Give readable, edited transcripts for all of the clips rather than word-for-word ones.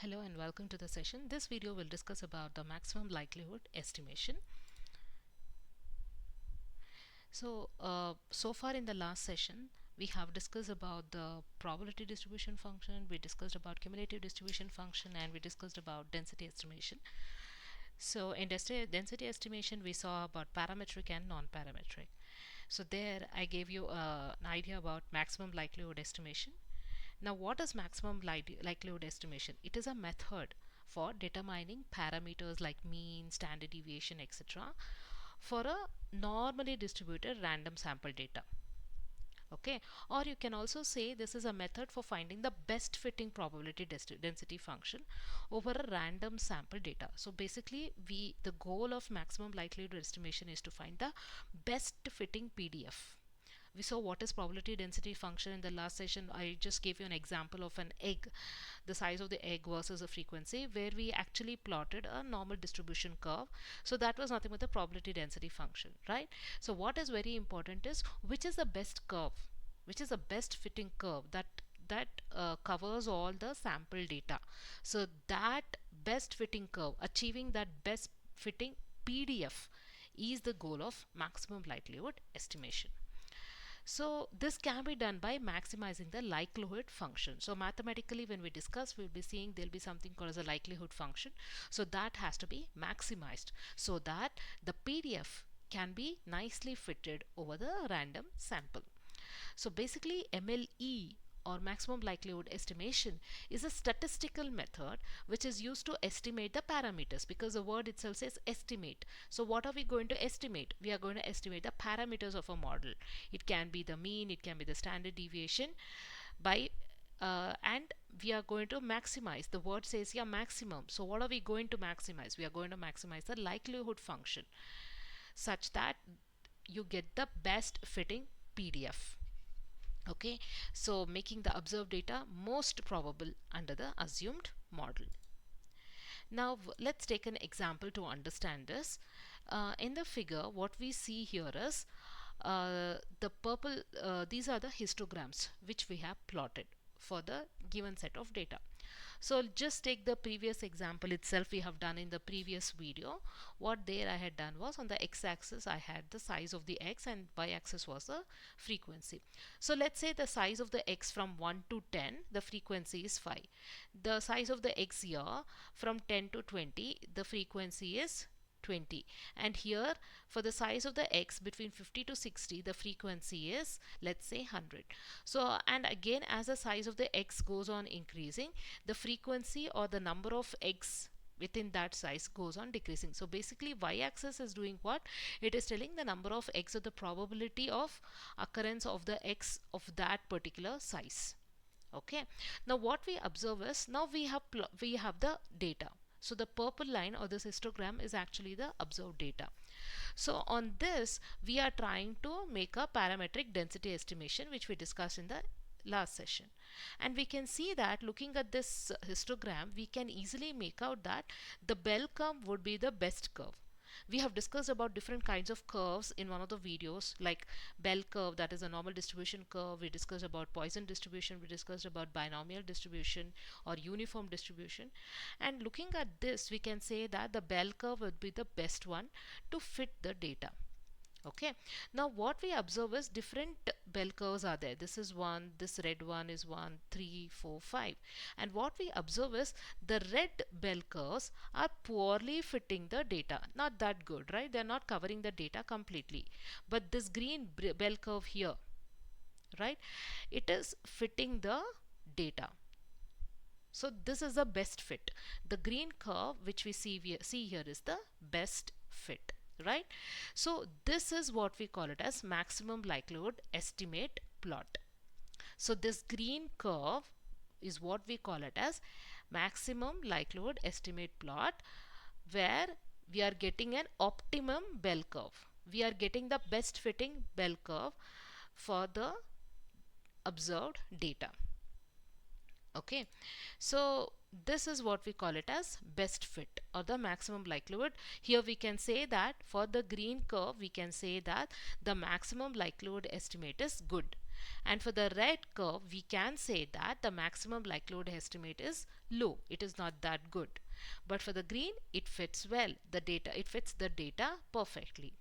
Hello and welcome to the session. This video will discuss about the maximum likelihood estimation. So far in the last session, we have discussed about the probability distribution function, we discussed about cumulative distribution function, and we discussed about density estimation. So in density estimation, we saw about parametric and non-parametric. So there I gave you an idea about maximum likelihood estimation. Now, what is maximum likelihood estimation? It is a method for determining parameters like mean, standard deviation, etc. for a normally distributed random sample data. Okay, or you can also say this is a method for finding the best fitting probability density function over a random sample data. So basically, the goal of maximum likelihood estimation is to find the best fitting PDF. We saw what is probability density function in the last session. I just gave you an example of an egg, the size of the egg versus a frequency, where we actually plotted a normal distribution curve. So that was nothing but the probability density function, right? So what is very important is which is the best curve, which is the best fitting curve that covers all the sample data. So that best fitting curve, achieving that best fitting PDF, is the goal of maximum likelihood estimation. So this can be done by maximizing the likelihood function. So mathematically, when we discuss, we'll be seeing there'll be something called as a likelihood function. So that has to be maximized so that the PDF can be nicely fitted over the random sample. So basically, MLE or maximum likelihood estimation is a statistical method which is used to estimate the parameters, because the word itself says estimate. So what are we going to estimate? We are going to estimate the parameters of a model. It can be the mean, it can be the standard deviation by and we are going to maximize. The word says here maximum. So what are we going to maximize? We are going to maximize the likelihood function such that you get the best fitting PDF. Okay, so making the observed data most probable under the assumed model. Now let's take an example to understand this. In the figure, what we see here is the purple, these are the histograms which we have plotted for the given set of data. So just take the previous example itself we have done in the previous video. What there I had done was on the x-axis I had the size of the x and y-axis was the frequency. So let's say the size of the x from 1 to 10, the frequency is 5. The size of the x here from 10 to 20, the frequency is 20, and here for the size of the x between 50 to 60, the frequency is, let's say, 100. So and again, as the size of the x goes on increasing, the frequency or the number of x within that size goes on decreasing. So basically, y-axis is doing what? It is telling the number of x or the probability of occurrence of the x of that particular size. Okay, now what we observe is, now we have the data. So the purple line or this histogram is actually the observed data. So on this, we are trying to make a parametric density estimation, which we discussed in the last session. And we can see that looking at this histogram, we can easily make out that the bell curve would be the best curve. We have discussed about different kinds of curves in one of the videos, like bell curve, that is a normal distribution curve. We discussed about Poisson distribution, we discussed about binomial distribution or uniform distribution. And looking at this, we can say that the bell curve would be the best one to fit the data. Okay, now what we observe is different bell curves are there. This is one, this red one is 1, 3, 4, 5. And what we observe is the red bell curves are poorly fitting the data. Not that good, right? They're not covering the data completely. But this green bell curve here, right, it is fitting the data. So this is the best fit. The green curve which we see here is the best fit, right? So this is what we call it as maximum likelihood estimate plot. So this green curve is what we call it as maximum likelihood estimate plot, where we are getting an optimum bell curve. We are getting the best fitting bell curve for the observed data. Okay, so this is what we call it as best fit or the maximum likelihood. Here we can say that for the green curve, we can say that the maximum likelihood estimate is good. And for the red curve, we can say that the maximum likelihood estimate is low. It is not that good. But for the green, it fits well. It fits the data perfectly.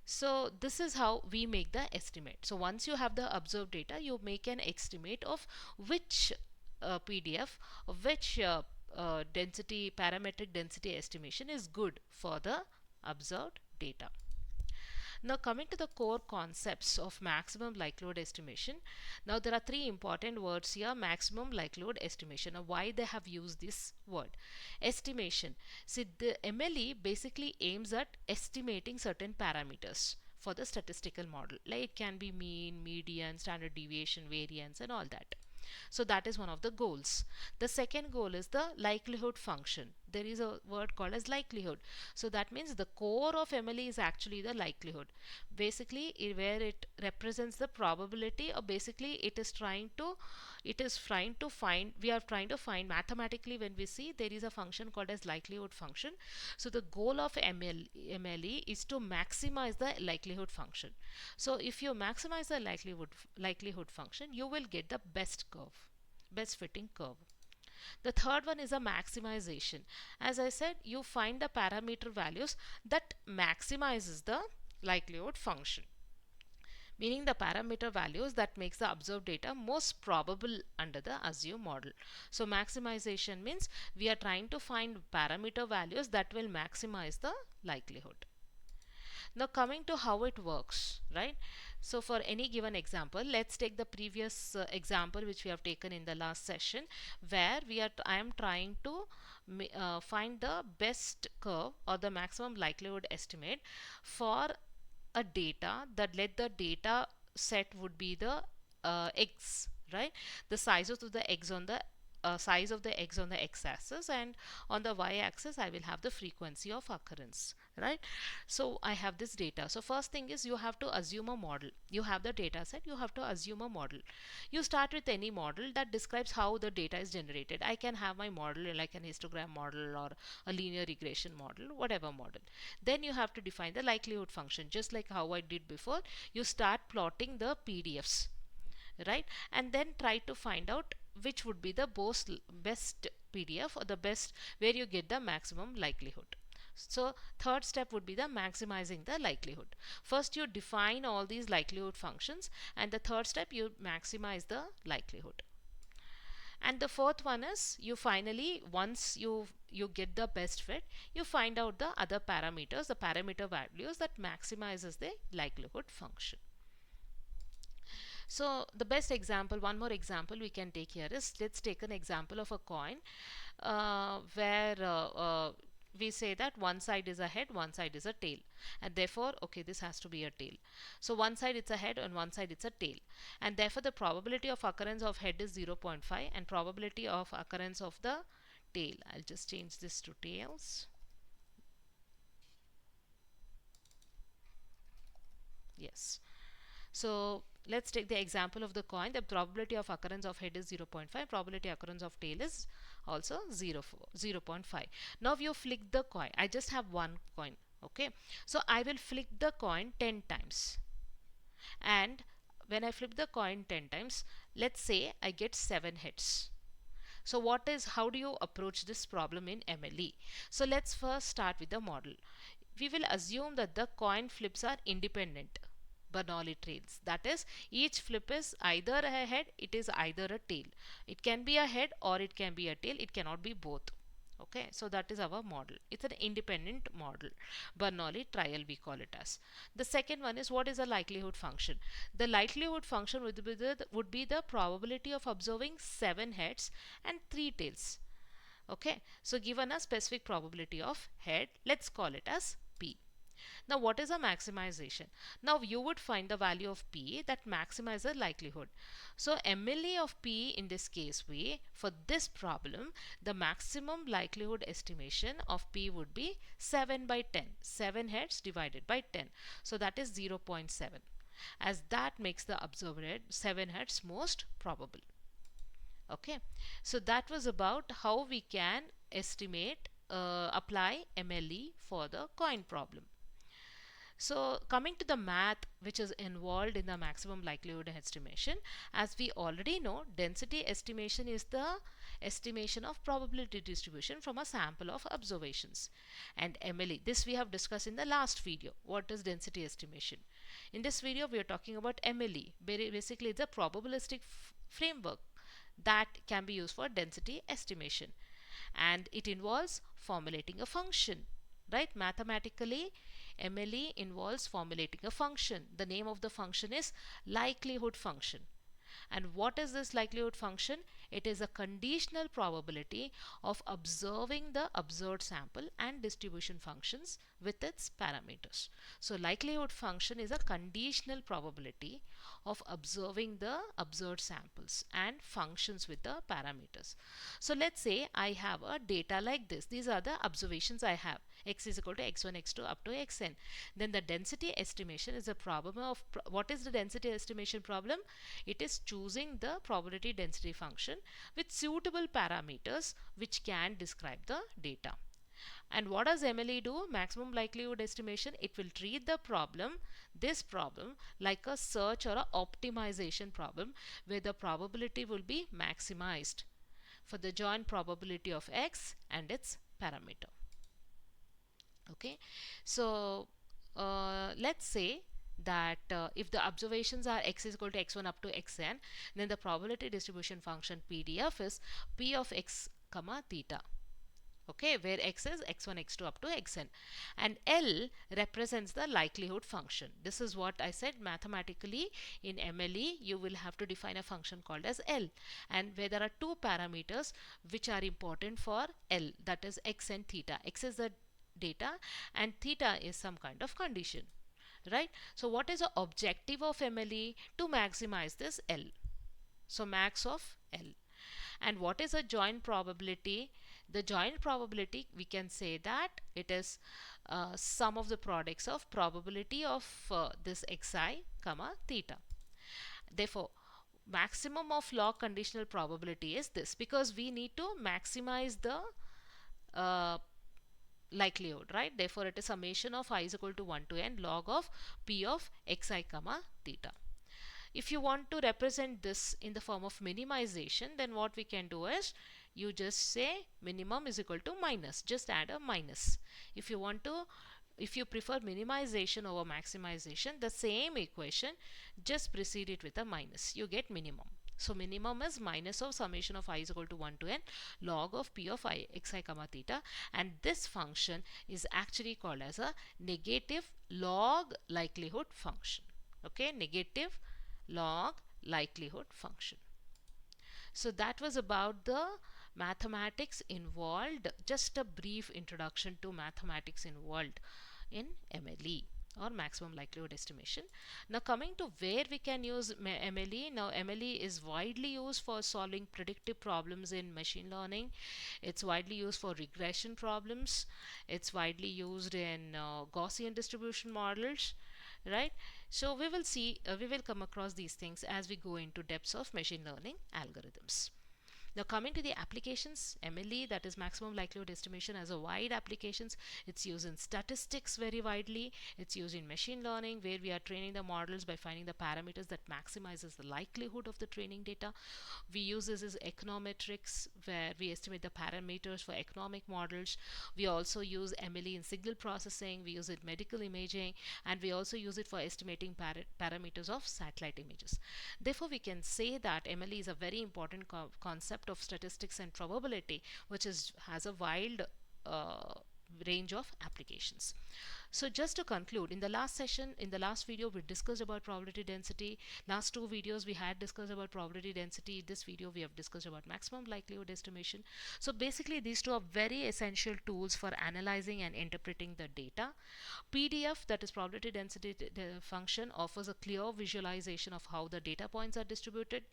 So this is how we make the estimate. So once you have the observed data, you make an estimate of which PDF, of which parametric density estimation is good for the observed data. Now coming to the core concepts of maximum likelihood estimation. Now there are three important words here: maximum likelihood estimation. Now why they have used this word? Estimation. See, the MLE basically aims at estimating certain parameters for the statistical model. Like it can be mean, median, standard deviation, variance and all that. So that is one of the goals. The second goal is the likelihood function. There is a word called as likelihood. So that means the core of MLE is actually the likelihood. Basically, where it represents the probability, or basically we are trying to find mathematically. When we see, there is a function called as likelihood function. So the goal of MLE is to maximize the likelihood function. So if you maximize the likelihood function, you will get the best fitting curve. The third one is a maximization. As I said, you find the parameter values that maximizes the likelihood function, meaning the parameter values that makes the observed data most probable under the assumed model. So maximization means we are trying to find parameter values that will maximize the likelihood. Now coming to how it works, right? So for any given example, let's take the previous example which we have taken in the last session, where I am trying to find the best curve or the maximum likelihood estimate for a data. That let the data set would be the eggs, right? The sizes of the eggs on the size of the eggs on the x-axis, and on the y-axis I will have the frequency of occurrence, right? So I have this data. So first thing is, you have to assume a model. You have the data set, you have to assume a model. You start with any model that describes how the data is generated. I can have my model like an histogram model or a linear regression model, whatever model. Then you have to define the likelihood function, just like how I did before. You start plotting the PDFs, right? And then try to find out which would be the best PDF, or the best where you get the maximum likelihood. So third step would be the maximizing the likelihood. First you define all these likelihood functions, and the third step you maximize the likelihood. And the fourth one is, you finally, once you get the best fit, you find out the other parameters, the parameter values that maximizes the likelihood function. So the best example, one more example we can take here is, let's take an example of a coin where we say that one side is a head, one side is a tail, and therefore, okay, this has to be a tail. So one side it's a head and one side it's a tail, and therefore the probability of occurrence of head is 0.5 and probability of occurrence of the tail, I'll just change this to tails. Yes. So let's take the example of the coin. The probability of occurrence of head is 0.5. Probability occurrence of tail is also 0.5. Now you flick the coin. I just have one coin. Okay. So I will flick the coin 10 times. And when I flip the coin 10 times, let's say I get 7 heads. So how do you approach this problem in MLE? So let's first start with the model. We will assume that the coin flips are independent Bernoulli trails. That is, each flip is either a head, it is either a tail. It can be a head or it can be a tail. It cannot be both. Okay, so that is our model. It's an independent model. Bernoulli trial we call it as. The second one is, what is the likelihood function? The likelihood function would be the probability of observing 7 heads and 3 tails. Okay, so given a specific probability of head, let's call it as P. Now what is a maximization? Now you would find the value of P that maximizes the likelihood. So MLE of P in this case for this problem, the maximum likelihood estimation of P would be 7 by 10. 7 heads divided by 10. So that is 0.7, as that makes the observed 7 heads most probable. Okay, so that was about how we can estimate, apply MLE for the coin problem. So coming to the math which is involved in the maximum likelihood estimation, as we already know, density estimation is the estimation of probability distribution from a sample of observations. And MLE, this we have discussed in the last video. What is density estimation? In this video we are talking about MLE. Basically it's a probabilistic framework that can be used for density estimation, and it involves formulating a function, right? Mathematically, MLE involves formulating a function. The name of the function is likelihood function. And what is this likelihood function? It is a conditional probability of observing the observed sample and distribution functions with its parameters. So likelihood function is a conditional probability of observing the observed samples and functions with the parameters. So let's say I have a data like this. These are the observations I have. X is equal to x1, x2 up to xn. Then the density estimation is a problem of, what is the density estimation problem? It is choosing the probability density function with suitable parameters which can describe the data. And what does MLE do? Maximum likelihood estimation. It will treat the problem, this problem, like a search or a optimization problem where the probability will be maximized for the joint probability of x and its parameter. Okay, so let's say that if the observations are x is equal to x1 up to xn, then the probability distribution function PDF is p of x comma theta. Okay, where x is x1, x2 up to xn, and L represents the likelihood function. This is what I said, mathematically in MLE you will have to define a function called as L, and where there are two parameters which are important for L, that is x and theta. X is the data and theta is some kind of condition, right? So what is the objective of MLE? To maximize this L, so max of L. And what is a joint probability? The joint probability, we can say that it is sum of the products of probability of this xi comma theta. Therefore maximum of log conditional probability is this, because we need to maximize the likelihood, right? Therefore it is summation of I is equal to 1 to n log of p of xi comma theta. If you want to represent this in the form of minimization, then what we can do is you just say minimum is equal to minus, just add a minus. If you want to, if you prefer minimization over maximization, the same equation, just precede it with a minus, you get minimum. So minimum is minus of summation of I is equal to 1 to n log of p of I xi comma theta, and this function is actually called as a negative log likelihood function. Okay, negative log likelihood function. So that was about the mathematics involved, just a brief introduction to mathematics involved in MLE or maximum likelihood estimation. Now coming to where we can use MLE. Now MLE is widely used for solving predictive problems in machine learning. It's widely used for regression problems. It's widely used in Gaussian distribution models, right? So we will see, we will come across these things as we go into depths of machine learning algorithms. Now coming to the applications, MLE, that is maximum likelihood estimation, has a wide applications. It's used in statistics very widely. It's used in machine learning, where we are training the models by finding the parameters that maximizes the likelihood of the training data. We use this as econometrics, where we estimate the parameters for economic models. We also use MLE in signal processing. We use it in medical imaging, and we also use it for estimating parameters of satellite images. Therefore we can say that MLE is a very important concept of statistics and probability, which has a wide range of applications. So just to conclude, in the last session, in the last video, we discussed about probability density. Last two videos we had discussed about probability density. This video we have discussed about maximum likelihood estimation. So basically these two are very essential tools for analyzing and interpreting the data. PDF, that is probability density function, offers a clear visualization of how the data points are distributed.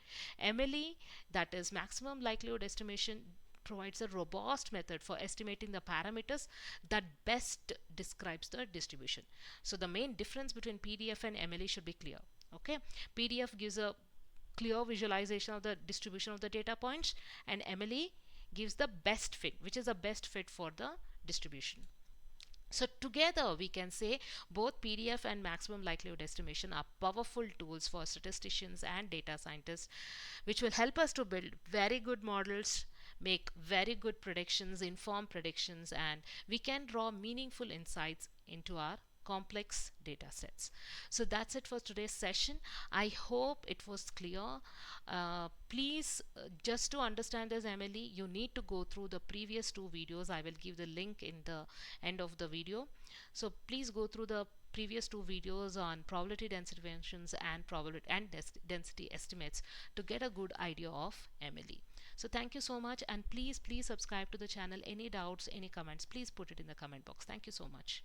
MLE, that is maximum likelihood estimation, provides a robust method for estimating the parameters that best describes the distribution. So the main difference between PDF and MLE should be clear. Okay, PDF gives a clear visualization of the distribution of the data points, and MLE gives the best fit, which is the best fit for the distribution. So together we can say both PDF and maximum likelihood estimation are powerful tools for statisticians and data scientists, which will help us to build very good models, make very good predictions, informed predictions, and we can draw meaningful insights into our complex data sets. So that's it for today's session. I hope it was clear. Please, just to understand this MLE, you need to go through the previous two videos. I will give the link in the end of the video. So please go through the previous two videos on probability density functions and probability and density estimates to get a good idea of MLE. So thank you so much, and please subscribe to the channel. Any doubts, any comments, please put it in the comment box. Thank you so much.